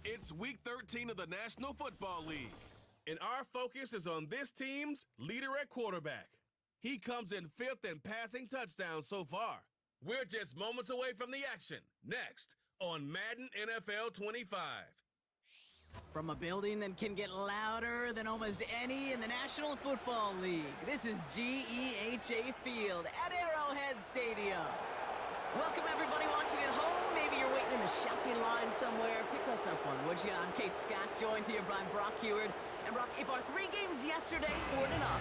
It's Week 13 of the National Football League, and our focus is on this team's leader at quarterback. He comes in 5th in passing touchdowns so far. We're just moments away from the action. Next on Madden NFL 25. From a building that can get louder than almost any in the National Football League, this is GEHA Field at Arrowhead Stadium. Welcome everybody watching at home. Maybe you're waiting in the shouting line somewhere. Pick us up one, would you? I'm Kate Scott, joined here by Brock Heward. And Brock, if our 3 games yesterday weren't enough,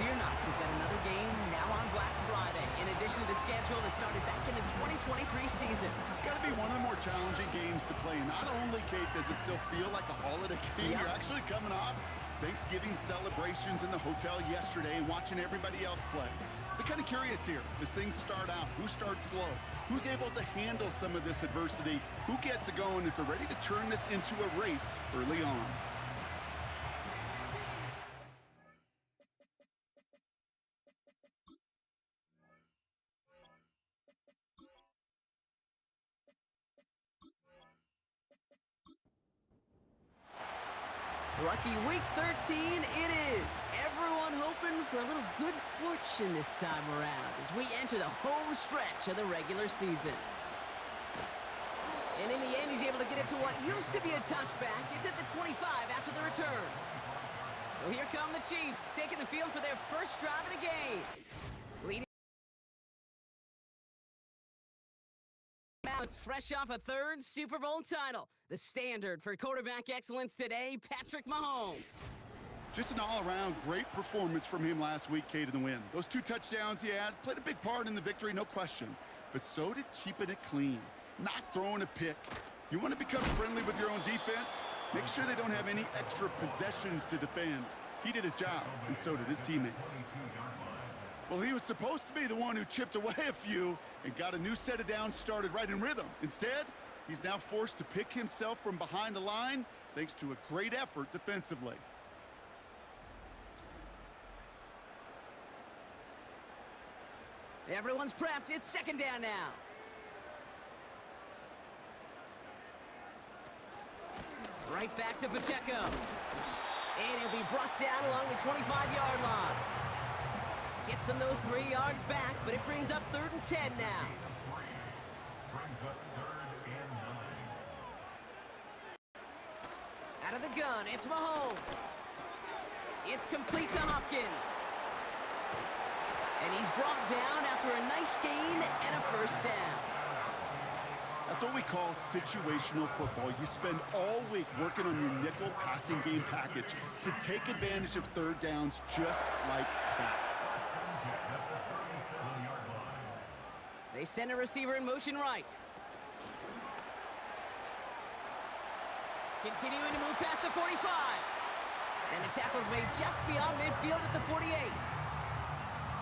fear not, we've got another game now on Black Friday, in addition to the schedule that started back in the 2023 season. It's got to be one of the more challenging games to play. Not only, Kate, does it still feel like a holiday game, You're actually coming off Thanksgiving celebrations in the hotel yesterday and watching everybody else play. But kind of curious here, as things start out, who starts slow? Who's able to handle some of this adversity? Who gets it going if they're ready to turn this into a race early on? Lucky Week 13 it is. Everyone hoping for a little good fortune this time around as we enter the home stretch of the regular season. And in the end, he's able to get it to what used to be a touchback. It's at the 25 after the return. So here come the Chiefs, taking the field for their first drive of the game. Leading it's fresh off a 3rd Super Bowl title. The standard for quarterback excellence today, Patrick Mahomes. Just an all-around great performance from him last week, Kate, in the win. Those 2 touchdowns he had played a big part in the victory, no question. But so did keeping it clean, not throwing a pick. You want to become friendly with your own defense? Make sure they don't have any extra possessions to defend. He did his job, and so did his teammates. Well, he was supposed to be the one who chipped away a few and got a new set of downs started right in rhythm. Instead, he's now forced to pick himself from behind the line thanks to a great effort defensively. Everyone's prepped. It's 2nd down now. Right back to Pacheco. And he'll be brought down along the 25-yard line. Gets him those 3 yards back, but it brings up 3rd and 10 now. Out of the gun, it's Mahomes. It's complete to Hopkins. And he's brought down after a nice gain and a 1st down. That's what we call situational football. You spend all week working on your nickel passing game package to take advantage of 3rd downs just like that. They send a receiver in motion right. Continuing to move past the 45. And the tackle's made just beyond midfield at the 48.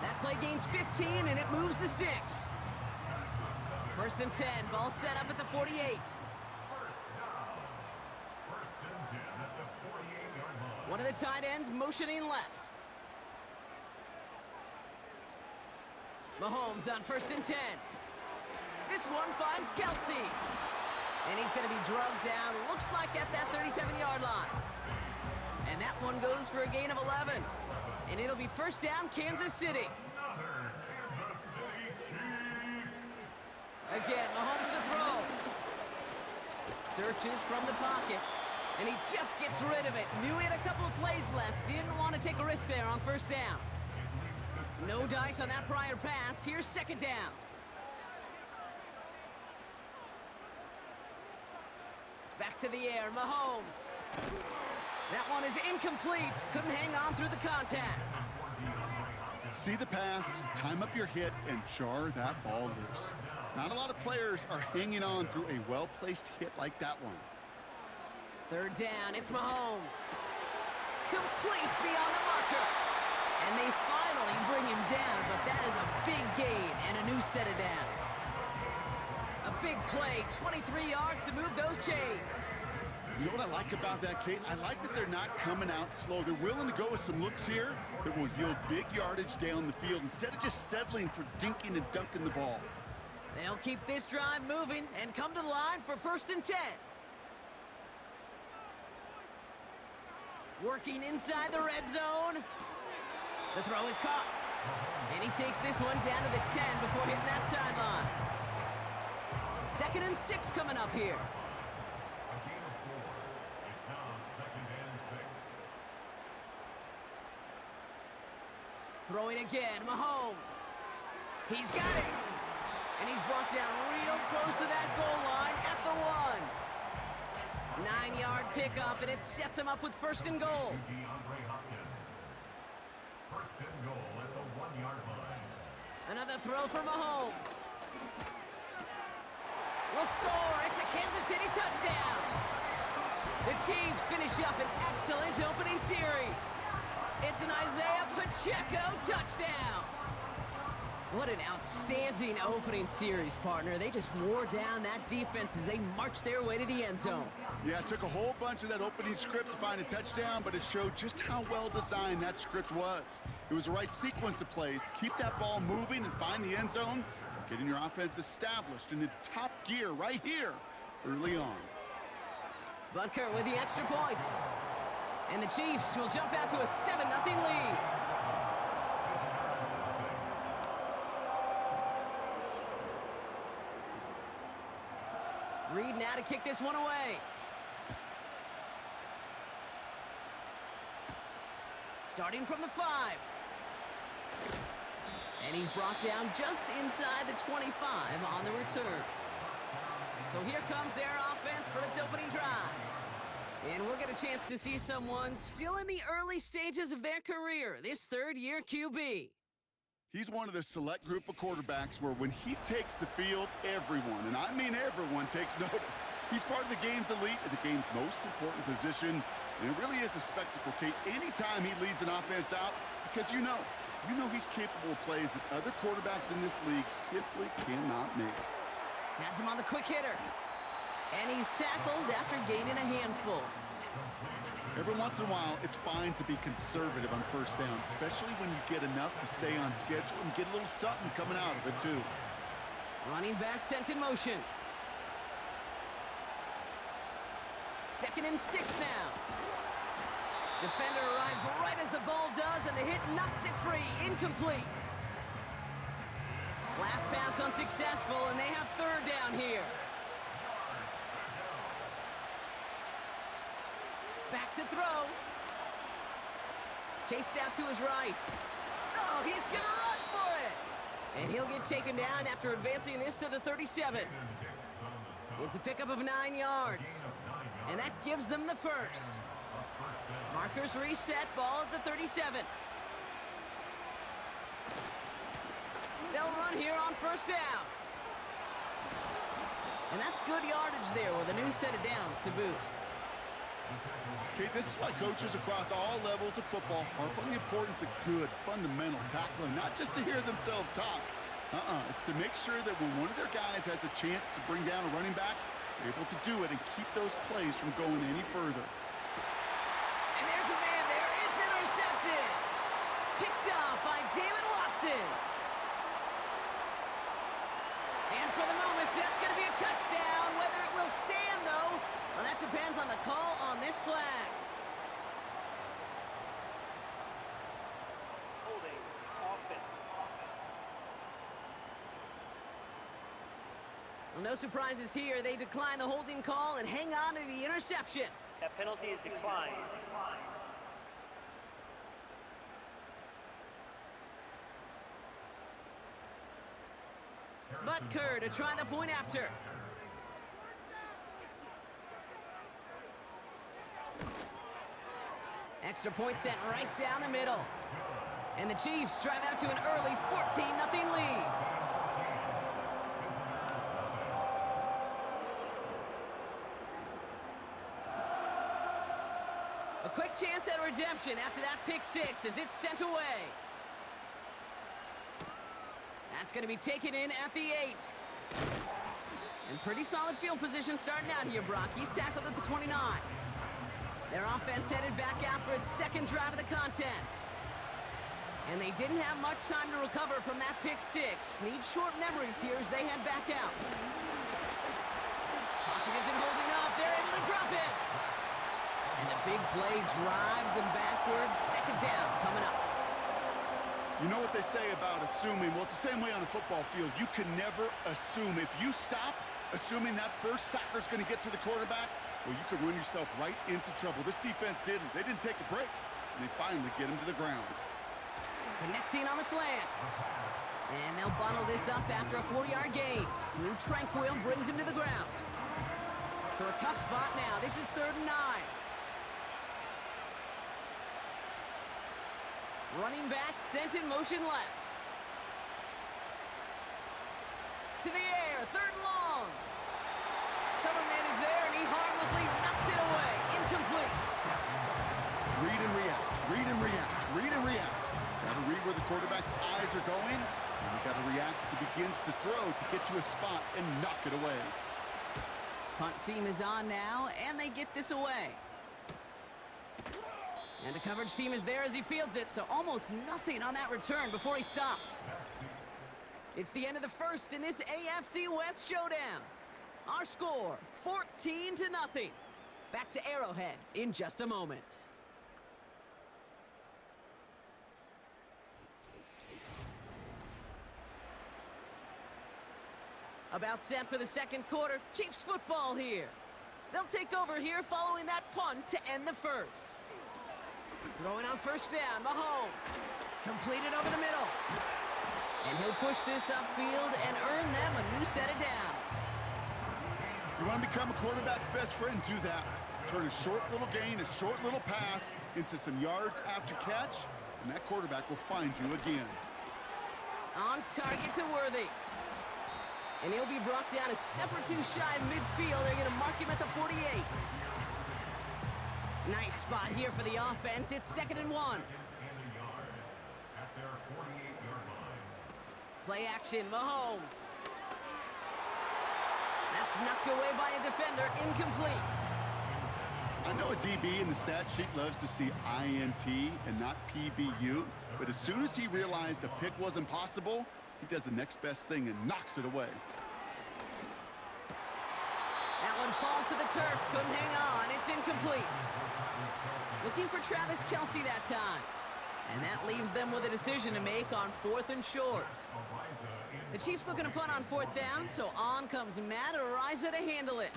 That play gains 15, and it moves the sticks. 1st and 10, ball set up at the 48. One of the tight ends motioning left. Mahomes on 1st and 10. This one finds Kelsey. And he's going to be drugged down, looks like at that 37-yard line. And that one goes for a gain of 11. And it'll be 1st down, Kansas City. Again, Mahomes to throw. Searches from the pocket. And he just gets rid of it. Knew he had a couple of plays left. Didn't want to take a risk there on 1st down. No dice on that prior pass. Here's 2nd down. Back to the air, Mahomes. That one is incomplete. Couldn't hang on through the contact. See the pass, time up your hit, and jar that ball loose. Not a lot of players are hanging on through a well-placed hit like that one. 3rd down, it's Mahomes. Complete beyond the marker. And they finally bring him down, but that is a big gain and a new set of downs. A big play, 23 yards to move those chains. You know what I like about that, Kate? I like that they're not coming out slow. They're willing to go with some looks here that will yield big yardage down the field instead of just settling for dinking and dunking the ball. They'll keep this drive moving and come to the line for 1st and 10. Working inside the red zone. The throw is caught. And he takes this one down to the 10 before hitting that sideline. 2nd and 6 coming up here. A gain of 4. It's now 2nd and 6. Throwing again, Mahomes. He's got it. And he's brought down real close to that goal line at the 1. 9-yard pickup, and it sets him up with 1st and goal. First and goal at the 1-yard line. Another throw for Mahomes. Will score. It's a Kansas City touchdown. The Chiefs finish up an excellent opening series. It's an Isaiah Pacheco touchdown. What an outstanding opening series, partner. They just wore down that defense as they marched their way to the end zone. Yeah, it took a whole bunch of that opening script to find a touchdown, but it showed just how well designed that script was. It was the right sequence of plays to keep that ball moving and find the end zone, getting your offense established in its top gear right here early on. Butker with the extra point. And the Chiefs will jump out to a 7-0 lead. Reed now to kick this one away. Starting from the 5. And he's brought down just inside the 25 on the return. So here comes their offense for its opening drive. And we'll get a chance to see someone still in the early stages of their career, this 3rd-year QB. He's one of the select group of quarterbacks where when he takes the field, everyone, and I mean everyone, takes notice. He's part of the game's elite at the game's most important position, and it really is a spectacle, Kate, anytime he leads an offense out, because you know he's capable of plays that other quarterbacks in this league simply cannot make. Has him on the quick hitter. And he's tackled after gaining a handful. Every once in a while, it's fine to be conservative on 1st down, especially when you get enough to stay on schedule and get a little something coming out of it, too. Running back sent in motion. 2nd and 6 now. Defender arrives right as the ball does, and the hit knocks it free. Incomplete. Last pass unsuccessful, and they have 3rd down here. Back to throw. Chased out to his right. Oh, he's going to run for it. And he'll get taken down after advancing this to the 37. It's a pickup of 9 yards. And that gives them the 1st. Markers reset, ball at the 37. They'll run here on 1st down. And that's good yardage there with a new set of downs to boot. Okay, this is why coaches across all levels of football harp on the importance of good, fundamental tackling, not just to hear themselves talk. It's to make sure that when one of their guys has a chance to bring down a running back, they're able to do it and keep those plays from going any further. And there's a man there. It's intercepted. Picked up by Jalen Watson. And for the moment, that's going to be a touchdown. Whether it will stand, though, well, that depends on the call on this flag. Holding offense. Well, no surprises here. They decline the holding call and hang on to the interception. That penalty is declined. Butker to try the point after. Extra point sent right down the middle. And the Chiefs drive out to an early 14-0 lead. A quick chance at redemption after that pick 6 as it's sent away. That's going to be taken in at the 8. And pretty solid field position starting out here, Brock. He's tackled at the 29. Their offense headed back out for its 2nd drive of the contest. And they didn't have much time to recover from that pick 6. Need short memories here as they head back out. Pocket isn't holding up. They're able to drop it. And And the big play drives them backwards. Second down coming up. You know what they say about assuming? Well, it's the same way on a football field. You can never assume. If you stop assuming that first sacker's going to get to the quarterback, well, you could run yourself right into trouble. This defense didn't. They didn't take a break, and they finally get him to the ground. Connecting on the slant. And they'll bundle this up after a 4-yard gain. Drew Tranquil brings him to the ground. So a tough spot now. This is 3rd and 9. Running back sent in motion left. To the air, 3rd and long. Cover man is there, and he harmlessly knocks it away. Incomplete. Read and react, read and react, read and react. Got to read where the quarterback's eyes are going, and you got to react as he begins to throw to get to a spot and knock it away. Punt team is on now, and they get this away. And the coverage team is there as he fields it, so almost nothing on that return before he stopped. It's the end of the first in this AFC West showdown. Our score, 14-0. Back to Arrowhead in just a moment. About set for the second quarter. Chiefs football here. They'll take over here following that punt to end the first. Throwing on first down, Mahomes. Completed over the middle. And he'll push this upfield and earn them a new set of downs. You want to become a quarterback's best friend, do that. Turn a short little gain, a short little pass into some yards after catch, and that quarterback will find you again. On target to Worthy. And he'll be brought down a step or two shy of midfield. They're going to mark him at the 48. Nice spot here for the offense. It's 2nd and 1. Play action, Mahomes. That's knocked away by a defender, incomplete. I know a DB in the stat sheet loves to see INT and not PBU, but as soon as he realized a pick wasn't possible, he does the next best thing and knocks it away. That one falls to the turf, couldn't hang on, it's incomplete. Looking for Travis Kelce that time. And that leaves them with a decision to make on 4th and short. The Chiefs looking to punt on 4th down, so on comes Matt Ariza to handle it.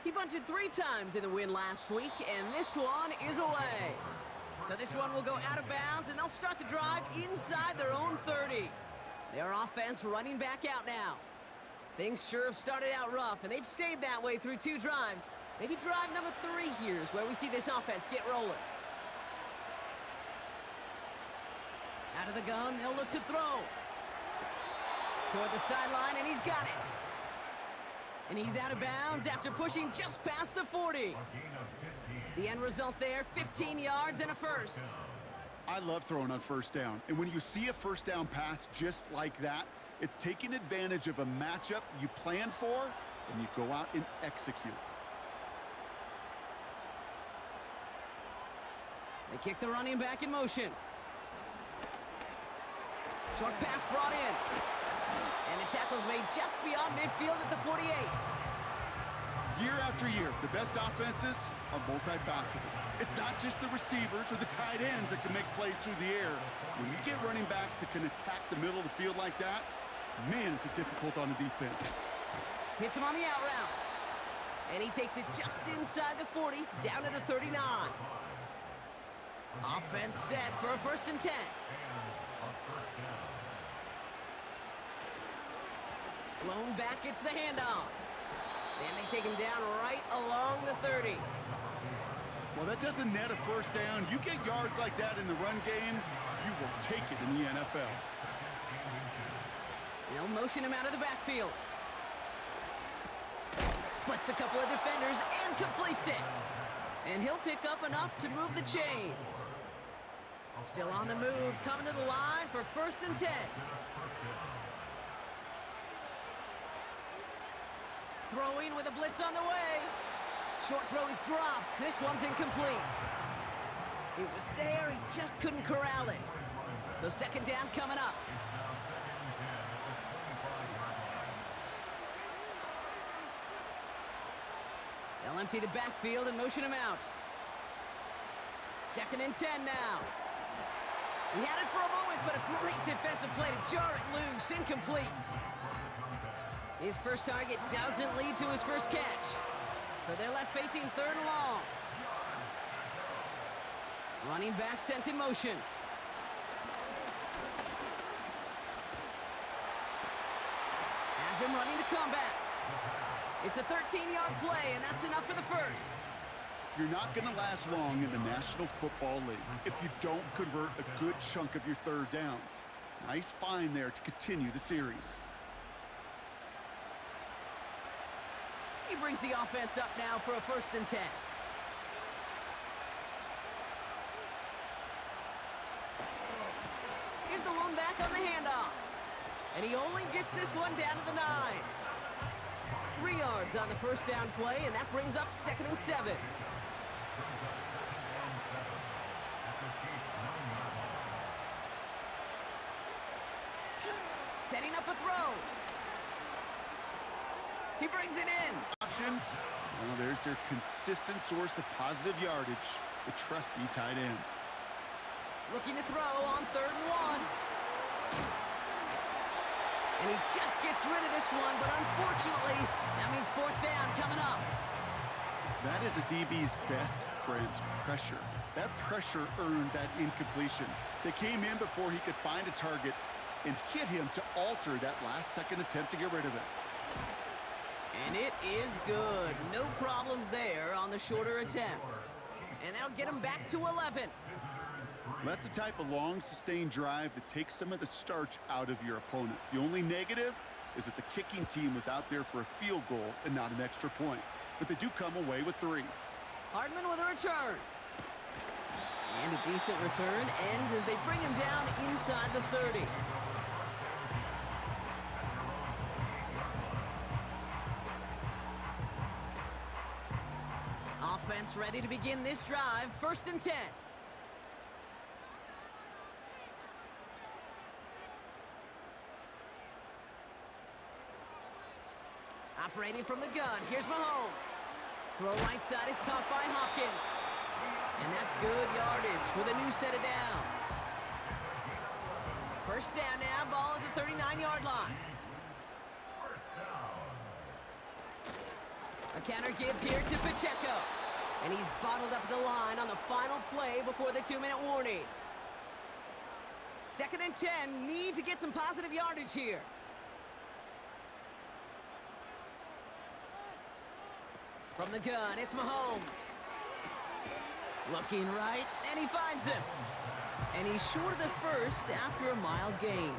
He bunted 3 times in the win last week, and this one is away. So this one will go out of bounds, and they'll start the drive inside their own 30. Their offense running back out now. Things sure have started out rough, and they've stayed that way through 2 drives. Maybe drive number 3 here is where we see this offense get rolling. Out of the gun, they'll look to throw. Toward the sideline, and he's got it. And he's out of bounds after pushing just past the 40. The end result there, 15 yards and a first. I love throwing on first down. And when you see a first down pass just like that, it's taking advantage of a matchup you plan for, and you go out and execute. They kick the running back in motion. Short pass brought in. And the tackle's made just beyond midfield at the 48. Year after year, the best offenses are multifaceted. It's not just the receivers or the tight ends that can make plays through the air. When you get running backs that can attack the middle of the field like that, man, is it difficult on the defense. Hits him on the out route. And he takes it just inside the 40, down to the 39. Offense set for a 1st and 10. Blown back gets the handoff. And they take him down right along the 30. Well, that doesn't net a first down. You get yards like that in the run game, you will take it in the NFL. They'll motion him out of the backfield. Splits a couple of defenders and completes it. And he'll pick up enough to move the chains. Still on the move, coming to the line for 1st and 10. Throwing with a blitz on the way. Short throw is dropped. This one's incomplete. It was there, he just couldn't corral it. So 2nd down coming up. They'll empty the backfield and motion him out. 2nd and 10 now. He had it for a moment, but a great defensive play to jar it loose. Incomplete. His first target doesn't lead to his first catch. So they're left facing 3rd and long. Running back sent in motion. Has him running the comeback. It's a 13-yard play, and that's enough for the first. You're not going to last long in the National Football League if you don't convert a good chunk of your 3rd downs. Nice find there to continue the series. He brings the offense up now for a 1st and 10. Here's the lone back on the handoff. And he only gets this one down to the 9. 3 yards on the first down play, and that brings up 2nd and 7. Setting up a throw. He brings it in. Options. Well, there's their consistent source of positive yardage, the trusty tight end. Looking to throw on 3rd and 1. And he just gets rid of this one, but unfortunately, that means 4th down coming up. That is a DB's best friend, pressure. That pressure earned that incompletion. They came in before he could find a target and hit him to alter that last-second attempt to get rid of it. And it is good. No problems there on the shorter attempt. And that'll get him back to 11. That's the type of long, sustained drive that takes some of the starch out of your opponent. The only negative is that the kicking team was out there for a field goal and not an extra point. But they do come away with 3. Hardman with a return. And a decent return ends as they bring him down inside the 30. Offense ready to begin this drive. 1st and 10. Operating from the gun, here's Mahomes. Throw right side is caught by Hopkins. And that's good yardage with a new set of downs. 1st down now, ball at the 39-yard line. A counter give here to Pacheco. And he's bottled up the line on the final play before the 2-minute warning. 2nd and 10, need to get some positive yardage here. From the gun, it's Mahomes. Looking right, and he finds him. And he's short of the first after a mild gain.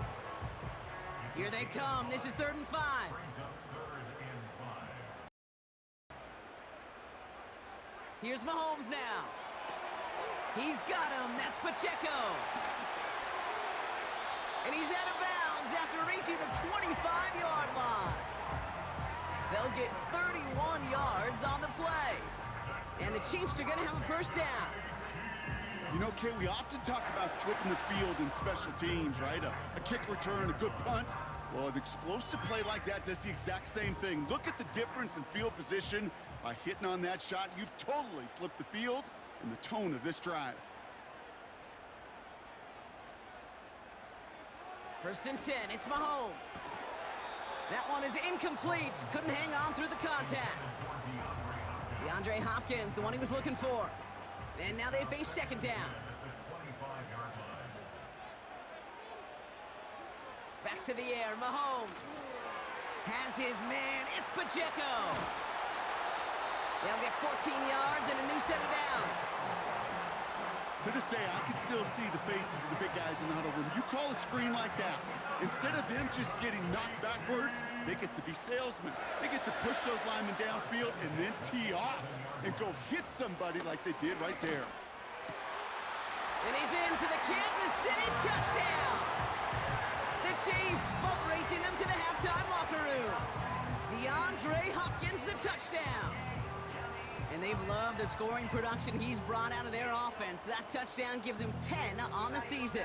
Here they come. This is 3rd and 5. Here's Mahomes now. He's got him. That's Pacheco. And he's out of bounds after reaching the 25-yard line. They'll get 31 yards on the play. And the Chiefs are going to have a 1st down. You know, Kay, we often talk about flipping the field in special teams, right? A kick return, a good punt. Well, an explosive play like that does the exact same thing. Look at the difference in field position. By hitting on that shot, you've totally flipped the field and the tone of this drive. 1st and 10, it's Mahomes. That one is incomplete. Couldn't hang on through the contact. DeAndre Hopkins, the one he was looking for. And now they face 2nd down. Back to the air, Mahomes. Has his man, it's Pacheco. They'll get 14 yards and a new set of downs. To this day, I can still see the faces of the big guys in the huddle room. You call a screen like that, instead of them just getting knocked backwards, they get to be salesmen. They get to push those linemen downfield and then tee off and go hit somebody like they did right there. And he's in for the Kansas City touchdown. The Chiefs boat racing them to the halftime locker room. DeAndre Hopkins, the touchdown. And they've loved the scoring production he's brought out of their offense. That touchdown gives him 10 on the season.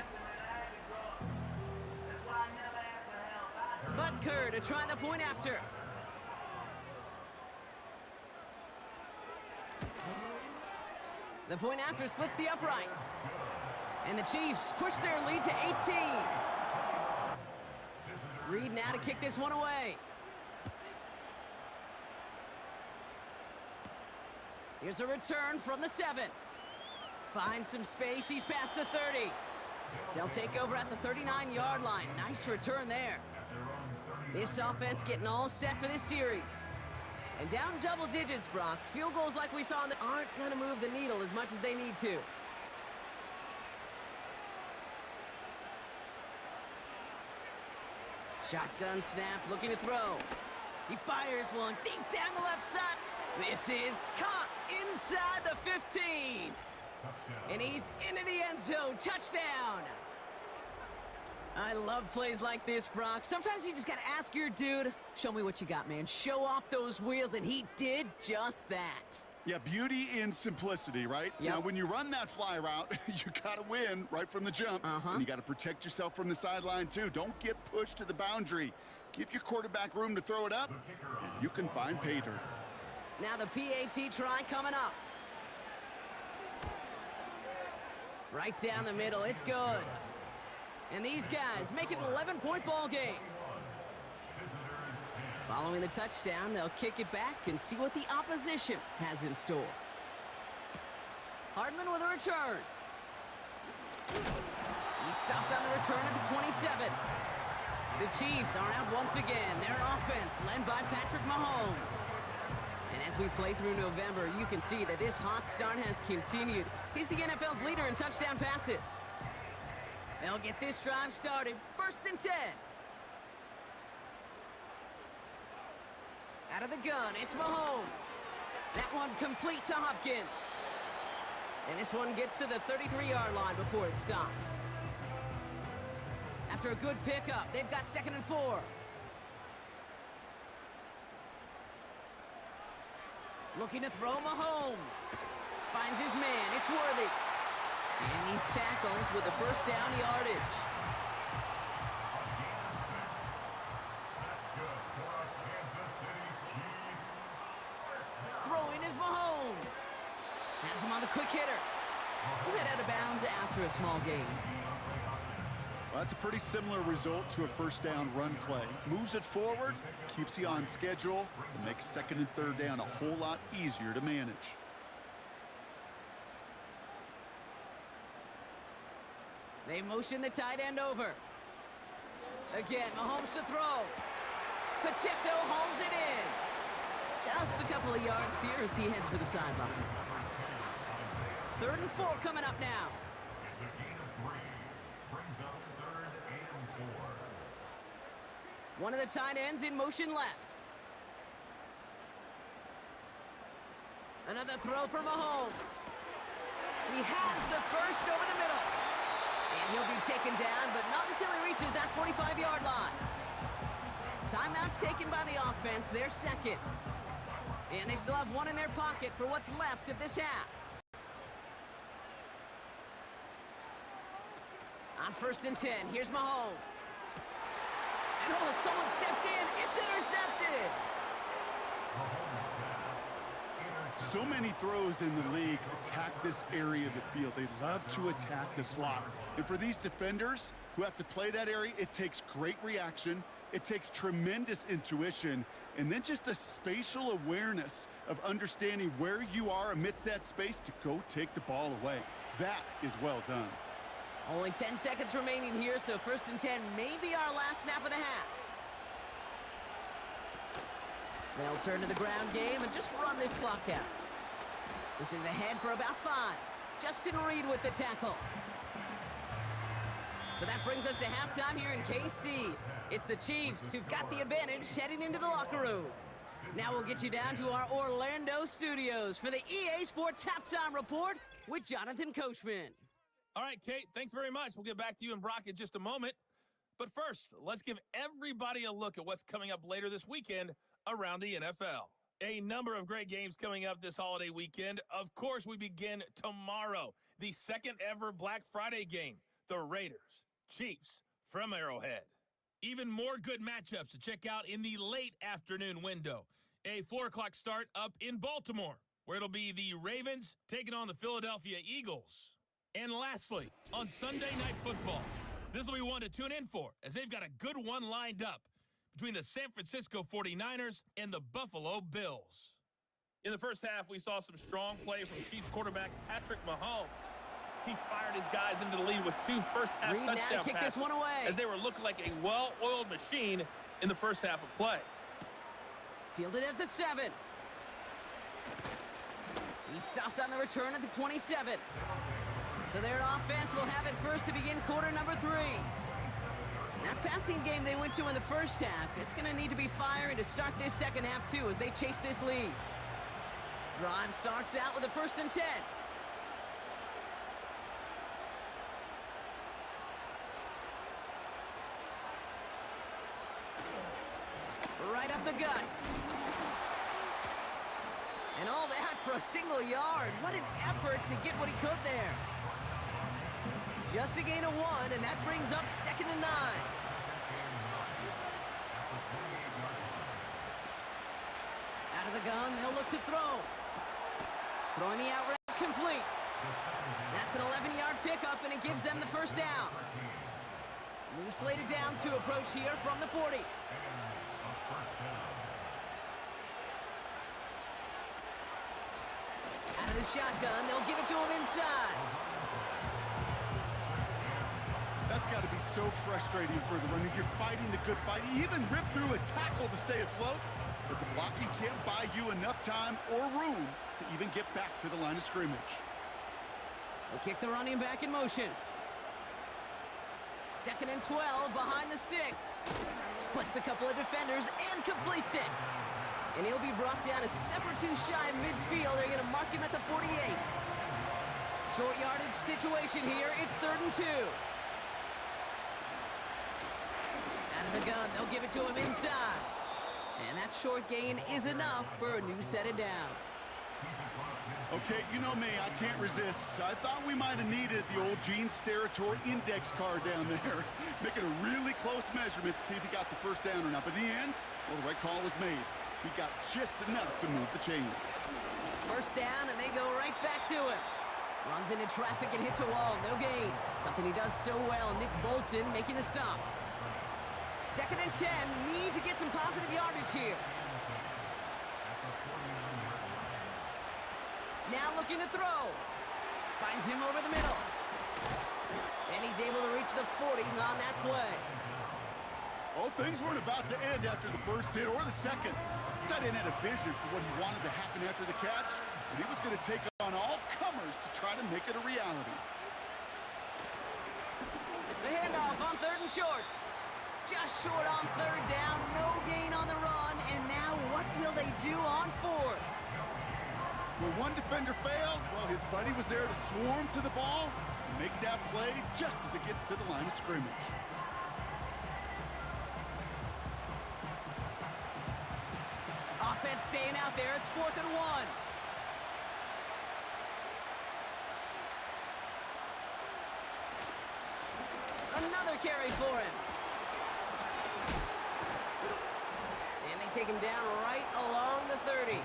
Butker to try the point after. The point after splits the uprights. And the Chiefs push their lead to 18. Reed now to kick this one away. Here's a return from the 7. Finds some space. He's past the 30. They'll take over at the 39-yard line. Nice return there. This offense getting all set for this series. And down double digits, Brock. Field goals like we saw aren't going to move the needle as much as they need to. Shotgun snap, looking to throw. He fires one deep down the left side. This is caught inside the 15. And he's into the end zone. Touchdown. I love plays like this, Brock. Sometimes you just got to ask your dude, show me what you got, man. Show off those wheels, and he did just that. Yeah, beauty in simplicity, right? Yep. Now, when you run that fly route, you got to win right from the jump. And you got to protect yourself from the sideline, too. Don't get pushed to the boundary. Give your quarterback room to throw it up, and you can find pay dirt. Now the PAT try coming up. Right down the middle, it's good. And these guys make it an 11-point ball game. Following the touchdown, they'll kick it back and see what the opposition has in store. Hardman with a return. He's stopped on the return at the 27. The Chiefs are out once again. Their offense led by Patrick Mahomes. And as we play through November, you can see that this hot start has continued. He's the NFL's leader in touchdown passes. They'll get this drive started. 1st and 10. Out of the gun, it's Mahomes. That one complete to Hopkins. And this one gets to the 33-yard line before it's stopped. After a good pickup, they've got 2nd and 4. Looking to throw Mahomes. Finds his man, it's Worthy. And he's tackled with the 1st down yardage. Throwing is Mahomes. Has him on the quick hitter. He'll head out of bounds after a small gain. Well, that's a pretty similar result to a 1st down run play. Moves it forward, keeps you on schedule, and makes 2nd and 3rd down a whole lot easier to manage. They motion the tight end over. Again, Mahomes to throw. Pacheco hauls it in. Just a couple of yards here as he heads for the sideline. 3rd and 4 coming up now. It's a gain of 3. Brings up 3rd and 4. One of the tight ends in motion left. Another throw for Mahomes. He has the 1st over the middle. And he'll be taken down, but not until he reaches that 45-yard line. Timeout taken by the offense, their 2nd. And they still have one in their pocket for what's left of this half. On 1st and 10, here's Mahomes. And oh, someone stepped in. It's intercepted. So many throws in the league attack this area of the field. They love to attack the slot. And for these defenders who have to play that area, it takes great reaction. It takes tremendous intuition. And then just a spatial awareness of understanding where you are amidst that space to go take the ball away. That is well done. Only 10 seconds remaining here, so 1st and 10 may be our last snap of the half. They'll turn to the ground game and just run this clock out. This is ahead for about 5. Justin Reed with the tackle. So that brings us to halftime here in KC. It's the Chiefs who've got the advantage heading into the locker rooms. Now we'll get you down to our Orlando studios for the EA Sports Halftime Report with Jonathan Coachman. All right, Kate, thanks very much. We'll get back to you and Brock in just a moment. But first, let's give everybody a look at what's coming up later this weekend around the NFL. A number of great games coming up this holiday weekend. Of course, we begin tomorrow, the 2nd ever Black Friday game, the Raiders, Chiefs from Arrowhead. Even more good matchups to check out in the late afternoon window. A 4 o'clock start up in Baltimore. where it'll be the Ravens taking on the Philadelphia Eagles. And lastly, on Sunday Night Football, this will be one to tune in for, as they've got a good one lined up between the San Francisco 49ers and the Buffalo Bills. In the first half, we saw some strong play from Chiefs quarterback Patrick Mahomes. He fired his guys into the lead with 2 first-half Reed now to touchdown kick passes this one away. as they were looking like a well-oiled machine in the first half of play. Fielded at the 7. He stopped on the return at the 27. So their offense will have it first to begin quarter number 3. That passing game they went to in the first half, it's going to need to be firing to start this second half too as they chase this lead. Drive starts out with a 1st and 10. Right up the gut. And all that for a single yard. What an effort to get what he could there. Just a gain of 1, and that brings up 2nd and 9. Out of the gun, they'll look to throw. Throwing the out route complete. That's an 11-yard pickup, and it gives them the 1st down. New slated downs to approach here from the 40. Out of the shotgun, they'll give it to him inside. That's got to be so frustrating for the runner. You're fighting the good fight. He even ripped through a tackle to stay afloat, but the blocking can't buy you enough time or room to even get back to the line of scrimmage. They'll kick the running back in motion. 2nd and 12 behind the sticks. Splits a couple of defenders and completes it. And he'll be brought down a step or 2 shy of midfield. They're going to mark him at the 48. Short yardage situation here. It's 3rd and 2. Out of the gun, they'll give it to him inside. And that short gain is enough for a new set of downs. Okay, you know me, I can't resist. I thought we might have needed the old Gene Steratore index card down there. Making a really close measurement to see if he got the 1st down or not. But in the end, well, the right call was made. He got just enough to move the chains. 1st down, and they go right back to him. Runs into traffic and hits a wall. No gain. Something he does so well. Nick Bolton making the stop. 2nd and 10. Need to get some positive yardage here. Now looking to throw. Finds him over the middle. And he's able to reach the 40 on that play. Well, things weren't about to end after the 1st hit or the 2nd. This tight end had a vision for what he wanted to happen after the catch, and he was going to take on all comers to try to make it a reality. The handoff on 3rd and short. Just short on 3rd down, no gain on the run, and now what will they do on 4th? Where one defender failed, well, his buddy was there to swarm to the ball and make that play just as it gets to the line of scrimmage. Offense staying out there. It's 4th and 1. Another carry for him. And they take him down right along the 30.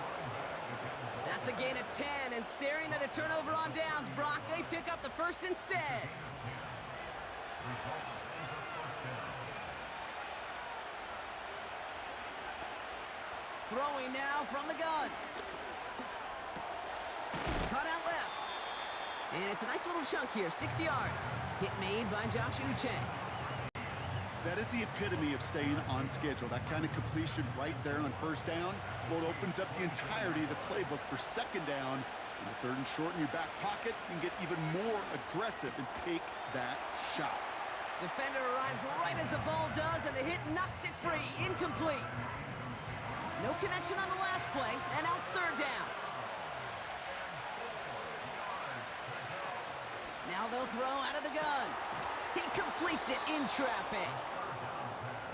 That's a gain of 10, and staring at a turnover on downs, Brock, they pick up the 1st instead. Throwing now from the gun. Cut out left. And it's a nice little chunk here, 6 yards. Hit made by Josh Uche. That is the epitome of staying on schedule. That kind of completion right there on 1st down. Well, it opens up the entirety of the playbook for 2nd down. In the 3rd and short in your back pocket, you can get even more aggressive and take that shot. Defender arrives right as the ball does, and the hit knocks it free. Incomplete. No connection on the last play, and now it's 3rd down. Now they'll throw out of the gun. He completes it in traffic.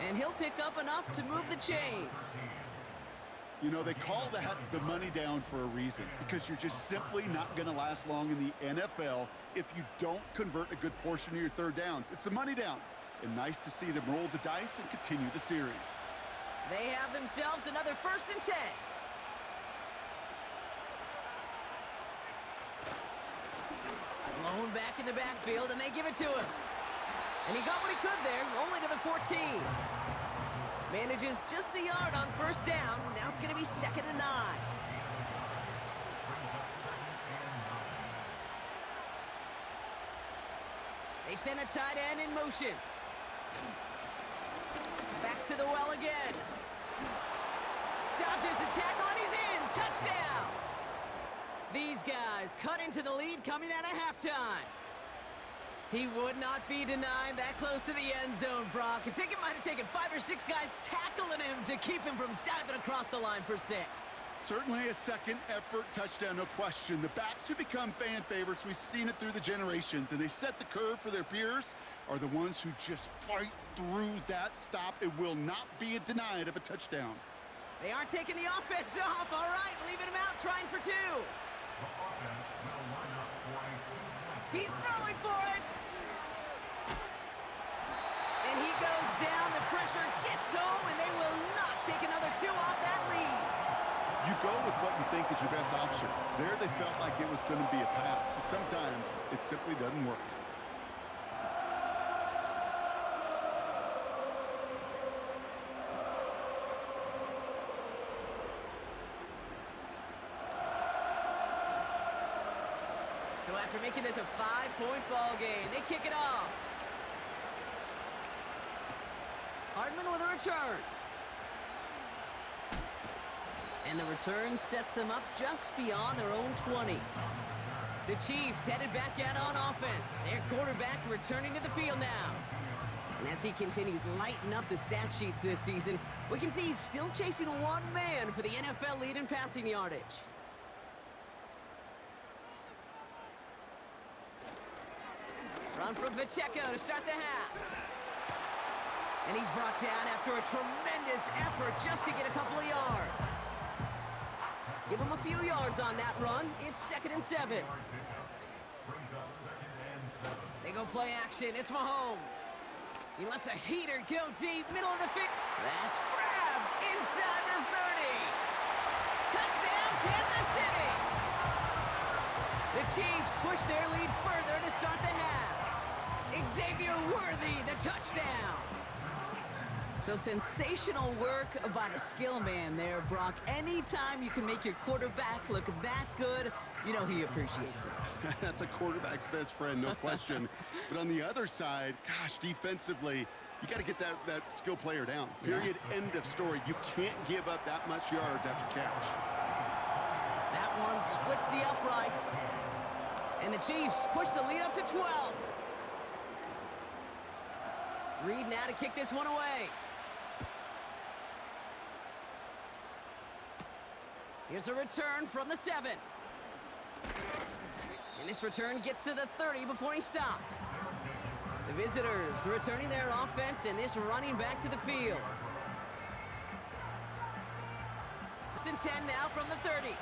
And he'll pick up enough to move the chains. You know, they call that the money down for a reason, because you're just simply not going to last long in the NFL if you don't convert a good portion of your 3rd downs. It's the money down. And nice to see them roll the dice and continue the series. They have themselves another 1st and 10. back in the backfield, and they give it to him. And he got what he could there, only to the 14. Manages just a yard on first down. Now it's going to be 2nd and 9. They send a tight end in motion. Back to the well again. Dodges the tackle, and he's in. Touchdown! These guys cut into the lead coming out of halftime. He would not be denied that close to the end zone, Brock. I think it might have taken 5 or 6 guys tackling him to keep him from diving across the line for 6. Certainly a second effort touchdown, no question. The backs who become fan favorites, we've seen it through the generations, and they set the curve for their peers, are the ones who just fight through that stop. It will not be denied of a touchdown. They aren't taking the offense off. All right, leaving him out, trying for 2. He's throwing for it. And he goes down. The pressure gets home, and they will not take another 2 off that lead. You go with what you think is your best option. There they felt like it was going to be a pass, but sometimes it simply doesn't work. So after making this a 5-point ball game, they kick it off. Hardman with a return. And the return sets them up just beyond their own 20. The Chiefs headed back out on offense. Their quarterback returning to the field now. And as he continues lighting up the stat sheets this season, we can see he's still chasing one man for the NFL lead in passing yardage. Run from Pacheco to start the half. And he's brought down after a tremendous effort just to get a couple of yards. Give him a few yards on that run. It's 2nd and 7. They go play action. It's Mahomes. He lets a heater go deep, middle of the field. That's grabbed inside the 30. Touchdown, Kansas City. The Chiefs push their lead further to start the half. Xavier Worthy, the touchdown. So sensational work by the skill man there, Brock. Anytime you can make your quarterback look that good, you know he appreciates it. That's a quarterback's best friend, no question. But on the other side, gosh, defensively, you got to get that skill player down. Period, end of story. You can't give up that much yards after catch. That one splits the uprights. And the Chiefs push the lead up to 12. Reed now to kick this one away. Here's a return from the 7. And this return gets to the 30 before he stopped. The visitors returning their offense and this running back to the field. 1st and 10 now from the 30.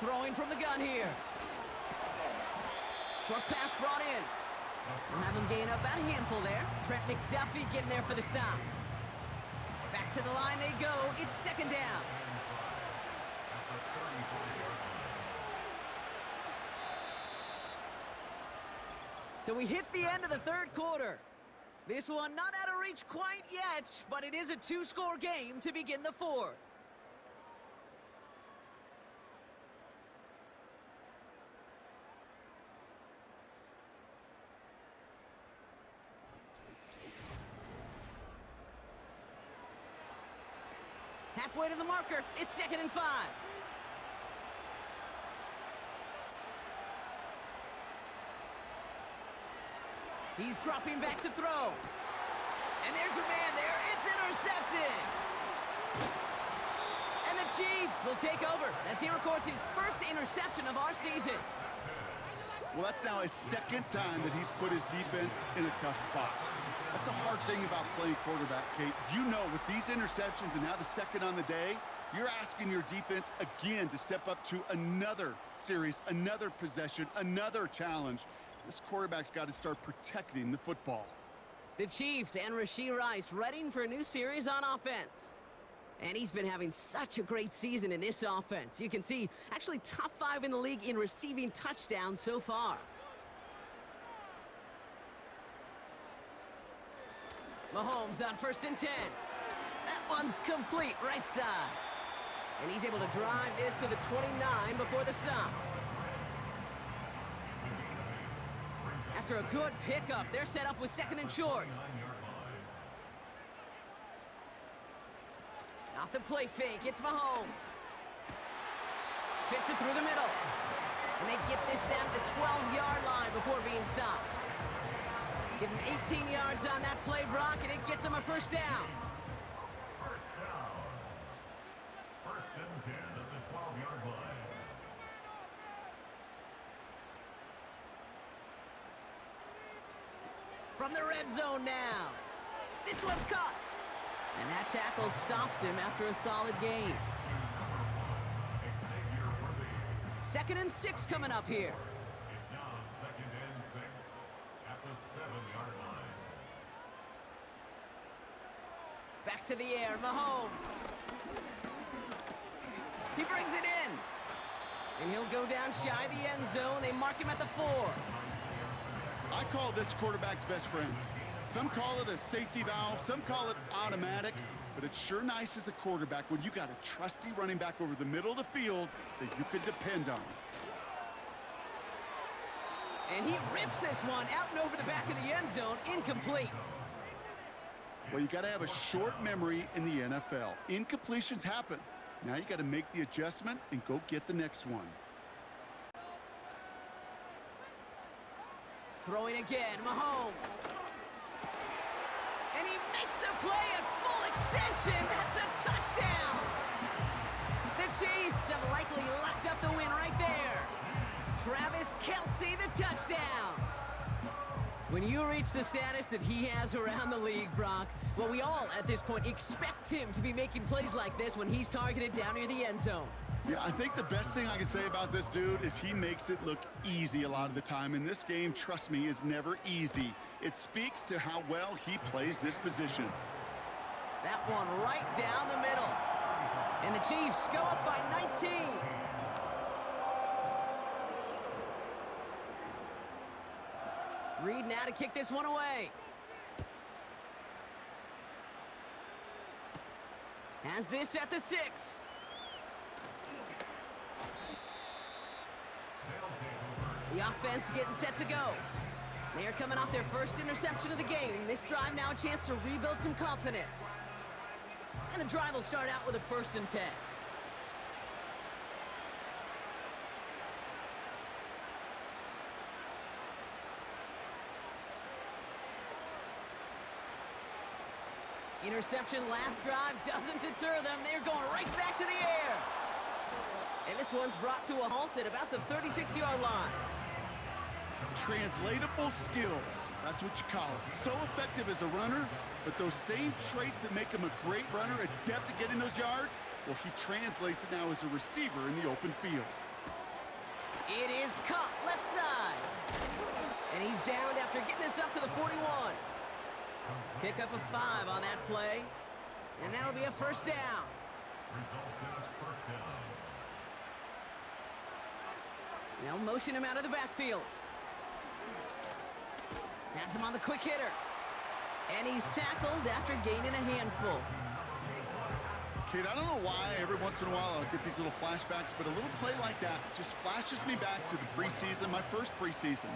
Throwing from the gun here. Short pass brought in. We'll have him gain up about a handful there. Trent McDuffie getting there for the stop. Back to the line they go. It's 2nd down. So we hit the end of the 3rd quarter. This one not out of reach quite yet, but it is a 2-score game to begin the 4th. Halfway to the marker, it's 2nd and 5. He's dropping back to throw. And there's a man there, it's intercepted. And the Chiefs will take over as he records his first interception of our season. Well, that's now his 2nd time that he's put his defense in a tough spot. That's a hard thing about playing quarterback, Kate. You know, with these interceptions and now the 2nd on the day, you're asking your defense again to step up to another series, another possession, another challenge. This quarterback's got to start protecting the football. The Chiefs and Rashee Rice readying for a new series on offense. And he's been having such a great season in this offense. You can see, actually top 5 in the league in receiving touchdowns so far. Mahomes on 1st and 10. That one's complete, right side. And he's able to drive this to the 29 before the stop. After a good pickup, they're set up with 2nd and short. Off the play fake, it's Mahomes. Fits it through the middle. And they get this down to the 12-yard line before being stopped. Give him 18 yards on that play, Brock, and it gets him a 1st down. First down. 1st and 10 at the 12-yard line. From the red zone now. This one's caught. And that tackle stops him after a solid gain. 2nd and 6 coming up here. It's now 2nd and 6 at the 7-yard line. Back to the air, Mahomes. He brings it in. And he'll go down shy of the end zone. They mark him at the 4. I call this quarterback's best friend. Some call it a safety valve, some call it automatic, but it's sure nice as a quarterback when you got a trusty running back over the middle of the field that you can depend on. And he rips this one out and over the back of the end zone, incomplete. Well, you got to have a short memory in the NFL. Incompletions happen. Now you got to make the adjustment and go get the next one. Throwing again, Mahomes. And he makes the play at full extension. That's a touchdown. The Chiefs have likely locked up the win right there. Travis Kelce, the touchdown. When you reach the status that he has around the league, Brock, well, we all at this point expect him to be making plays like this when he's targeted down near the end zone. Yeah, I think the best thing I can say about this dude is he makes it look easy a lot of the time. And this game, trust me, is never easy. It speaks to how well he plays this position. That one right down the middle. And the Chiefs go up by 19. Reed now to kick this one away. Has this at the 6. The offense getting set to go. They are coming off their first interception of the game. This drive now a chance to rebuild some confidence. And the drive will start out with a 1st and 10. Interception last drive doesn't deter them. They're going right back to the air. And this one's brought to a halt at about the 36-yard line. Translatable skills, that's what you call it. So effective as a runner, but those same traits that make him a great runner, adept at getting those yards, well, he translates it now as a receiver in the open field. It is caught left side. And he's downed after getting this up to the 41. Pick up a 5 on that play, and that'll be a 1st down. Results in a 1st down. They'll motion him out of the backfield. Has him on the quick hitter. And he's tackled after gaining a handful. Kate, I don't know why every once in a while I'll get these little flashbacks, but a little play like that just flashes me back to the preseason, my first preseason.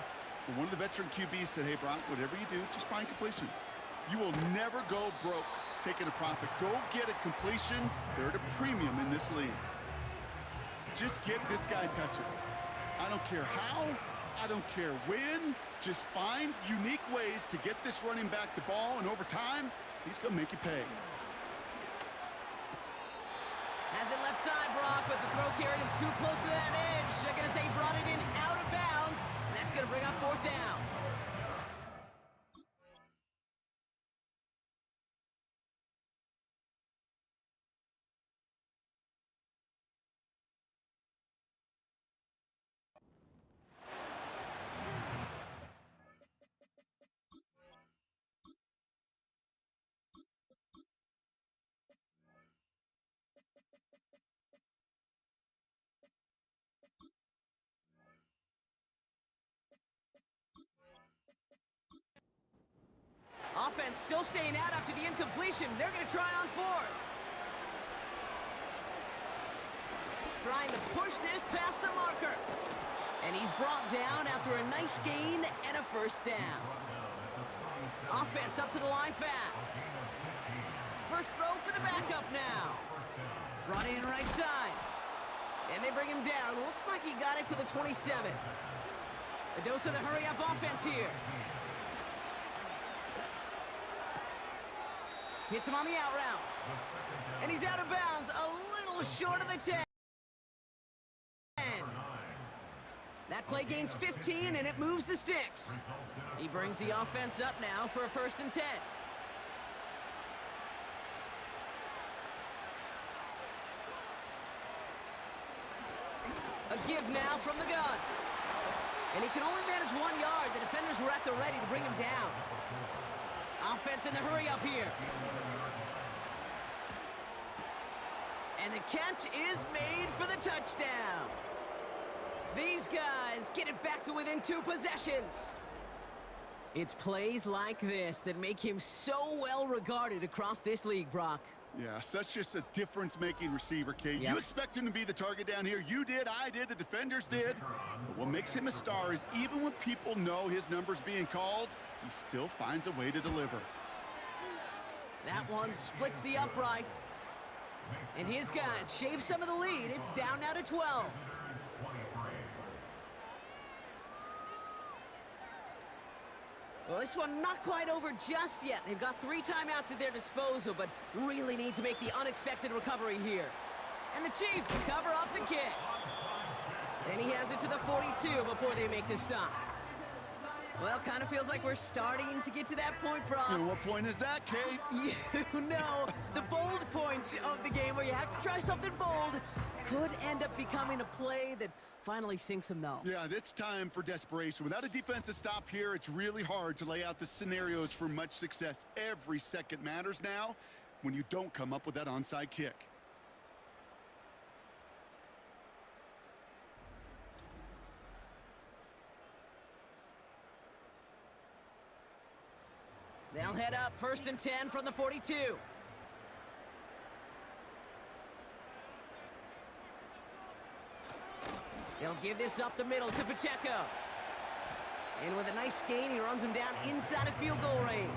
When one of the veteran QBs said, hey, Brock, whatever you do, just find completions. You will never go broke taking a profit. Go get a completion. They're at a premium in this league. Just get this guy touches. I don't care how. I don't care when. Just find unique ways to get this running back the ball, and over time, he's going to make you pay. Has it left side, Brock, but the throw carried him too close to that edge. They're going to say he brought it in out of bounds, and that's going to bring up 4th down. defense still staying out after the incompletion. They're going to try on fourth. Trying to push this past the marker. And he's brought down after a nice gain and a first down. Offense up to the line fast. First throw for the backup now. Brought in right side. And they bring him down. Looks like he got it to the 27. A dose of the hurry-up offense here. Hits him on the out route. And he's out of bounds, a little short of the 10. That play gains 15, and it moves the sticks. He brings the offense up now for a 1st and 10. A give now from the gun. And he can only manage 1 yard. The defenders were at the ready to bring him down. Offense in the hurry up here. And the catch is made for the touchdown. These guys get it back to within 2 possessions. It's plays like this that make him so well regarded across this league, Brock. Yeah, such just a difference-making receiver, Kate. Yep. You expect him to be the target down here. You did, I did, the defenders did. But what makes him a star is even when people know his number's being called, he still finds a way to deliver. That one splits the uprights. And his guys shave some of the lead. It's down now to 12. Well, this one not quite over just yet. They've got 3 timeouts at their disposal, but really need to make the unexpected recovery here. And the Chiefs cover up the kick. And he has it to the 42 before they make the stop. Well, kind of feels like we're starting to get to that point, Brock. And what point is that, Kate? You know, the bold point of the game where you have to try something bold could end up becoming a play that finally sinks him, though. Yeah, it's time for desperation. Without a defensive stop here, it's really hard to lay out the scenarios for much success. Every second matters now when you don't come up with that onside kick. They'll head up 1st and 10 from the 42. They'll give this up the middle to Pacheco. And with a nice gain, he runs him down inside of field goal range.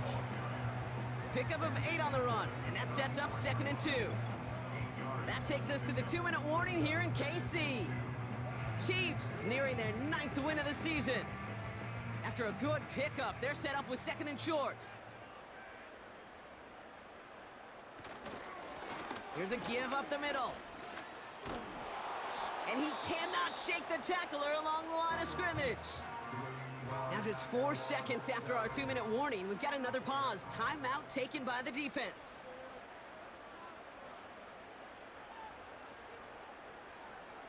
Pickup of 8 on the run, and that sets up 2nd and 2. That takes us to the 2-minute warning here in KC. Chiefs nearing their 9th win of the season. After a good pickup, they're set up with 2nd and short. Here's a give up the middle. And he cannot shake the tackler along the line of scrimmage. Now just 4 seconds after our 2-minute warning, we've got another pause. Timeout taken by the defense.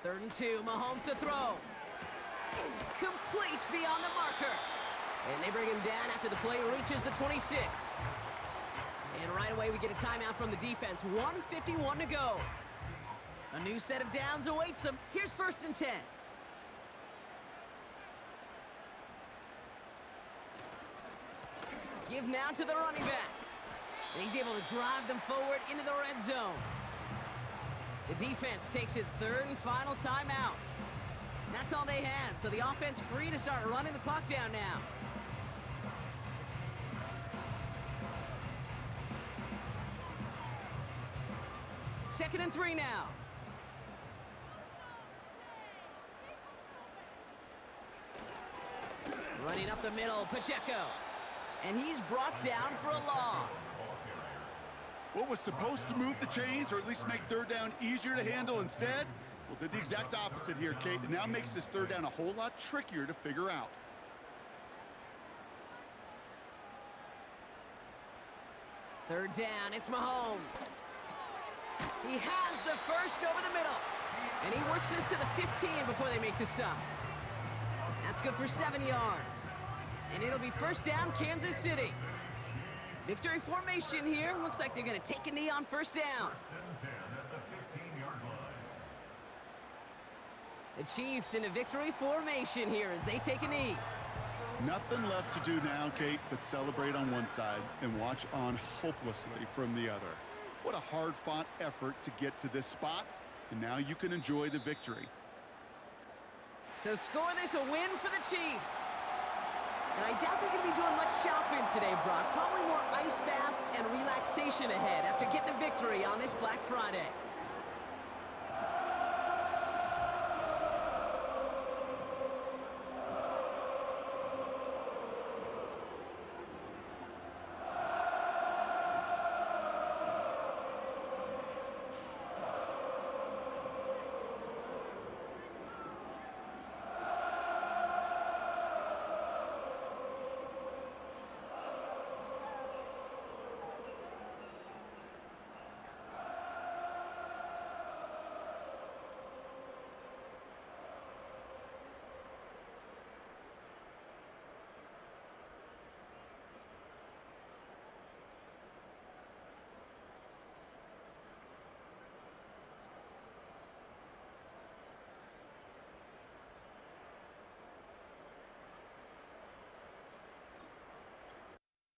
Third and 2, Mahomes to throw. Complete beyond the marker. And they bring him down after the play reaches the 26. And right away we get a timeout from the defense. 1:51 to go. A new set of downs awaits them. Here's 1st and 10. Give now to the running back. And he's able to drive them forward into the red zone. The defense takes its 3rd and final timeout. That's all they had, so the offense free to start running the clock down now. Second and 3 now. Running up the middle, Pacheco. And he's brought down for a loss. What was supposed to move the chains, or at least make 3rd down easier to handle instead? Well, did the exact opposite here, Kate. It now makes this 3rd down a whole lot trickier to figure out. Third down, it's Mahomes. He has the first over the middle. And he works this to the 15 before they make the stop. That's good for 7 yards. And it'll be 1st down, Kansas City. Victory formation here. Looks like they're going to take a knee on 1st down. The Chiefs in a victory formation here as they take a knee. Nothing left to do now, Kate, but celebrate on one side and watch on hopelessly from the other. What a hard-fought effort to get to this spot, and now you can enjoy the victory. So score this a win for the Chiefs. And I doubt they're going to be doing much shopping today, Brock. Probably more ice baths and relaxation ahead after getting the victory on this Black Friday.